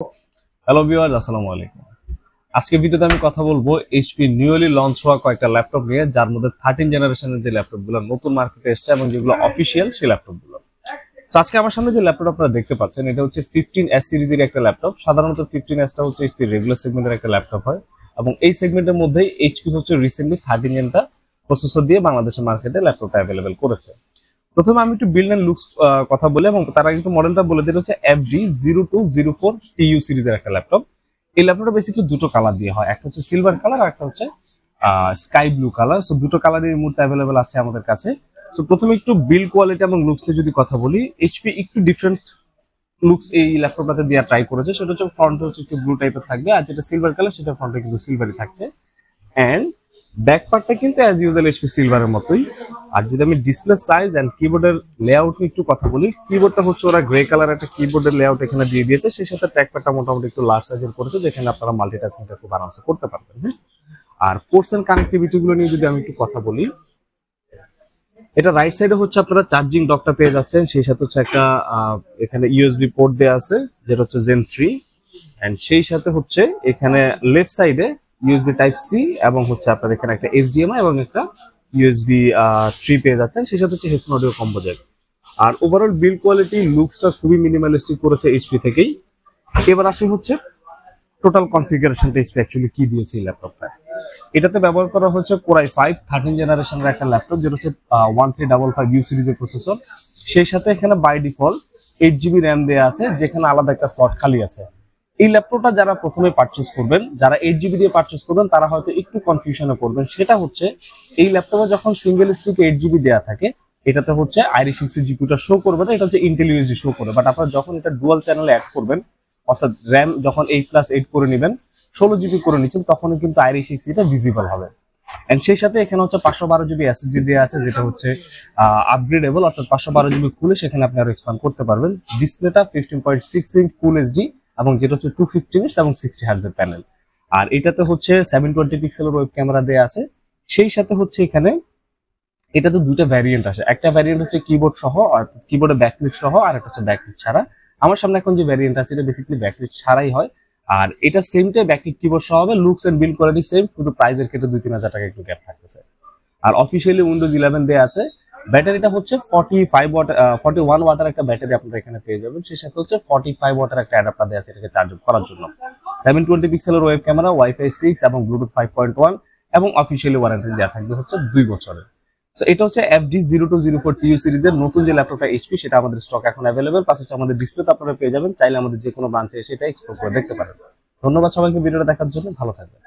Hello viewers, আসসালামু আলাইকুম। আজকে ভিডিওতে আমি কথা বলবো এইচপি নিউলি লঞ্চ হওয়া কয়েকটা ল্যাপটপ নিয়ে, যার মধ্যে 13 জেনারেশনের যে ল্যাপটপগুলো নতুন মার্কেটে এসেছে এবং যেগুলো অফিসিয়াল সেই ল্যাপটপগুলো। তো আজকে আমার সামনে যে ল্যাপটপ আপনারা দেখতে পাচ্ছেন, এটা হচ্ছে 15S সিরিজের একটা ল্যাপটপ। সাধারণত 15S টা হচ্ছে এইচপি রেগুলার সেগমেন্টের একটা ল্যাপটপ হয়, এবং এই সেগমেন্টের মধ্যেই এইচপি হচ্ছে রিসেন্টলি 13 জেনটা প্রসেসর দিয়ে বাংলাদেশের মার্কেটে ল্যাপটপটা অ্যাভেলেবেল করেছে। প্রথমে আমি একটু বিল্ড এন্ড লুকস কথা বলি, এবং তার আগে একটু মডেলটা বলে দিতে হচ্ছে FD0204 TU সিরিজের একটা ল্যাপটপ। এই ল্যাপটপটা বেসিক্যালি দুটো কালার দিয়ে হয়, একটা হচ্ছে সিলভার কালার আর একটা হচ্ছে স্কাই ব্লু কালার। সো দুটো কালারই এই মুহূর্তে অ্যাভেলেবেল আছে আমাদের কাছে। সো প্রথমে একটু বিল্ড কোয়ালিটি এবং লুকস নিয়ে যদি কথা বলি, এইচপি একটু ডিফারেন্ট লুকস এই ল্যাপটপটাতে দেওয়া ট্রাই করেছে। সেটা হচ্ছে ফ্রন্টে হচ্ছে একটু ব্লু টাইপের থাকবে, আর যেটা সিলভার কালার সেটা ফ্রন্টে কিন্তু সিলভারই থাকছে। এন্ড ব্যাক পার্টটা কিন্তু অ্যাজ ইউজুয়াল এইচপি সিলভারের মতোই। আর যদি আমি ডিসপ্লে সাইজ এন্ড কিবোর্ডের লেআউট নিয়ে একটু কথা বলি, কিবোর্ডটা হচ্ছে ওরা গ্রে কালার একটা কিবোর্ডের লেআউট এখানে দিয়ে দিয়েছে। সেই সাথে ট্র্যাকপ্যাডটা মোটামুটি একটু লার্জ সাইজের করেছে, যেখানে আপনারা মাল্টিটাস্কিংটা খুব আরামসে করতে পারবেন। হ্যাঁ, আর পোর্টস এন্ড কানেক্টিভিটি গুলো নিয়ে যদি আমি একটু কথা বলি, এটা রাইট সাইডে হচ্ছে আপনারা চার্জিং ডকটা পেয়ে যাচ্ছেন। সেই সাথে হচ্ছে একটা এখানে ইউএসবি পোর্ট দেওয়া আছে, যেটা হচ্ছে জেন 3। এন্ড সেই সাথে হচ্ছে এখানে লেফট সাইডে ইউএসবি টাইপ সি, এবং হচ্ছে আপনার এখানে একটা এইচডিএমআই এবং একটা ইউএসবি 3 পেয়ে যাচ্ছেন। সেই সাথে হচ্ছে হেডফোন অডিও কম্বো জ্যাক। আর ওভারঅল বিল্ড কোয়ালিটি লুকসটা খুবই মিনিমালিস্টিক করেছে এইচপি থেকেই। এবার আসি হচ্ছে টোটাল কনফিগারেশনটা এইচপি অ্যাকচুয়ালি কি দিয়েছে এই ল্যাপটপটা। এটাতে ব্যবহার করা হচ্ছে কোরাই 5 13 জেনারেশনের একটা ল্যাপটপ, যেটা হচ্ছে 1355U সিরিজের প্রসেসর। সেই সাথে এখানে বাই ডিফল্ট 8GB র্যাম দেওয়া আছে, যেখানে আলাদা একটা স্লট খালি আছে। এই ল্যাপটপটা যারা প্রথমে পারচেজ করবেন, যারা 8GB দিয়ে পারচেজ করবেন, তারা হয়তো একটু কনফিউশনে পড়বেন। সেটা হচ্ছে এই ল্যাপটপে যখন সিঙ্গেল স্টিক 8GB দেওয়া থাকে, এটাতে হচ্ছে i6 জিপিউটা শো করবে না, এটা হচ্ছে ইন্টেল ইউএসডি শো করে। বাট আপনারা যখন এটা ডুয়াল চ্যানেলে অ্যাড করবেন, অর্থাৎ র্যাম যখন 8+8 করে নেবেন, 16GB করে নিচ্ছেন, তখনই কিন্তু i6 এটা ভিজিবল হবে। এন্ড সেই সাথে এখানে হচ্ছে 512GB এসএসডি দেওয়া আছে, যেটা হচ্ছে আপগ্রেডেবল, অর্থাৎ 512GB খুলে সেখানে আপনি আরো এক্সপ্যান্ড করতে পারবেন। ডিসপ্লেটা 15.6 ইঞ্চ ফুল এইচডি, এবং যেটা হচ্ছে 215 ইঞ্চ এবং 60 হার্টজের প্যানেল। আর এটাতে হচ্ছে 720 পিক্সেলের ওয়েব ক্যামেরা দেওয়া আছে। সেই সাথে হচ্ছে এখানে এটাতে দুটো ভ্যারিয়েন্ট আসে। একটা ভ্যারিয়েন্ট হচ্ছে কিবোর্ড সহ, অর্থাৎ কিবোর্ডে ব্যাকলিট সহ, আর একটা হচ্ছে ব্যাকলিট ছাড়া। আমার সামনে এখন যে ভ্যারিয়েন্ট আছে, এটা বেসিক্যালি ব্যাকলিট ছাড়াই হয়। আর এটা সেমটাই ব্যাকলিট কিবোর্ড সহ হবে। Looks and build quality same, শুধু প্রাইসের ক্ষেত্রে 2-3 হাজার টাকা একটু গ্যাপ থাকতেছে। আর অফিসিয়ালি উইন্ডোজ 11 দেওয়া আছে। ব্যাটারিটা হচ্ছে 41 ওয়াটের একটা ব্যাটারি আপনারা এখানে পেয়ে যাবেন। সেই সাথে হচ্ছে 45 ওয়াটের একটা অ্যাডাপ্টার দেওয়া আছে এটাকে চার্জ করার জন্য। 720 পিক্সেলের ওয়েব ক্যামেরা, ওয়াইফাই 6 এবং ব্লুটুথ 5.1, এবং অফিসিয়ালি ওয়ারেন্টি দেওয়া থাকবে হচ্ছে 2 বছরের। সো এটা হচ্ছে FD0204 TU সিরিজের নতুন যে ল্যাপটপটা এইচপি, সেটা আমাদের স্টক এখন অ্যাভেলেবেল। পাশে হচ্ছে আমাদের ডিসপ্লেতে আপনারা পেয়ে যাবেন, চাইলে আমাদের যে কোনো ব্রাঞ্চে এসে এটা এক্সপ্লোর করে দেখতে পারেন। ধন্যবাদ সবাইকে ভিডিওটা দেখার জন্য, ভালো থাকবেন।